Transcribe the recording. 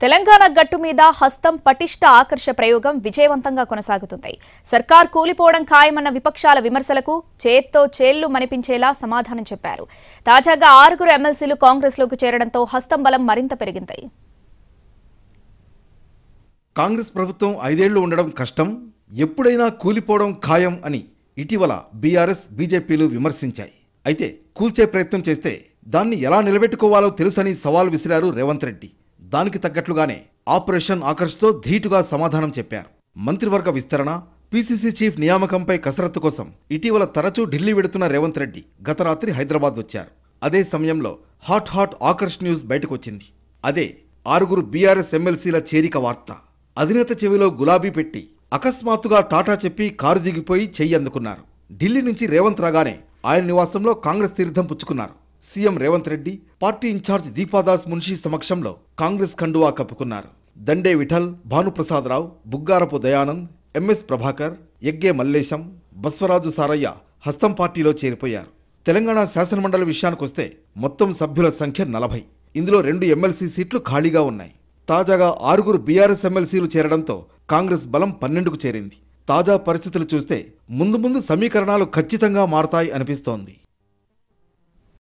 తెలంగాణ గట్టు మీద హస్తం పటిష్ట ఆకర్ష ప్రయోగం విజయవంతంగా కొనసాగుతుంది. సర్కార్ కూలిపోవడం ఖాయమన్న విపక్షాల విమర్శలకు చేత్తో చేళ్లు మనిపించేలా సమాధానం చెప్పారు. తాజాగా 6 ఎమ్మెల్సీలు కాంగ్రెస్లోకి చేరడంతో హస్తం బలం మరింత పెరిగింది. కాంగ్రెస్ ప్రభుత్వం 5 ఏళ్లు ఉండడం కష్టం, ఎప్పుడైనా కూలిపోవడం ఖాయం అని ఇటీవల బీఆర్ఎస్ బీజేపీలు విమర్శించాయి. అయితే కూల్చే ప్రయత్నం చేస్తే దాన్ని ఎలా నిలబెట్టుకోవాలో తెలుసని సవాల్ విసిరారు రేవంత్ రెడ్డి. దానికి తగ్గట్లుగానే ఆపరేషన్ ఆకర్ష్తో ధీటుగా సమాధానం చెప్పారు. మంత్రివర్గ విస్తరణ, పీసీసీ చీఫ్ నియామకంపై కసరత్తు కోసం ఇటీవల తరచూ ఢిల్లీ వెడుతున్న రేవంత్ రెడ్డి గత రాత్రి హైదరాబాద్ వచ్చారు. అదే సమయంలో హాట్ ఆకర్ష్ న్యూస్ బయటకొచ్చింది. అదే 6 బీఆర్ఎస్ ఎమ్మెల్సీల చేరిక వార్త. అధినేత చెవిలో గులాబీ పెట్టి అకస్మాత్తుగా టాటా చెప్పి కారు దిగిపోయి చెయ్యి అందుకున్నారు. ఢిల్లీ నుంచి రేవంత్ రాగానే ఆయన నివాసంలో కాంగ్రెస్ తీర్థం పుచ్చుకున్నారు. CM Revanth Reddy party incharge Deepadas Munshi సమక్షంలో కాంగ్రెస్ కండువా కప్పుకున్నారు. దండే విఠల్, భానుప్రసాదరావు, బుగ్గారపు దయానంద్, ఎంఎస్ ప్రభాకర్, యగ్గే మల్లేశం, బస్వరాజు సారయ్య హస్తం పార్టీలో చేరిపోయారు. తెలంగాణ శాసనమండలి విషయానికొస్తే మొత్తం సభ్యుల సంఖ్య 40. ఇందులో 2 ఎమ్మెల్సీ సీట్లు ఖాళీగా ఉన్నాయి. తాజాగా 6 బీఆర్ఎస్ ఎమ్మెల్సీలు చేరడంతో కాంగ్రెస్ బలం 12కు చేరింది. తాజా పరిస్థితులు చూస్తే ముందు సమీకరణాలు ఖచ్చితంగా మారతాయి అనిపిస్తోంది.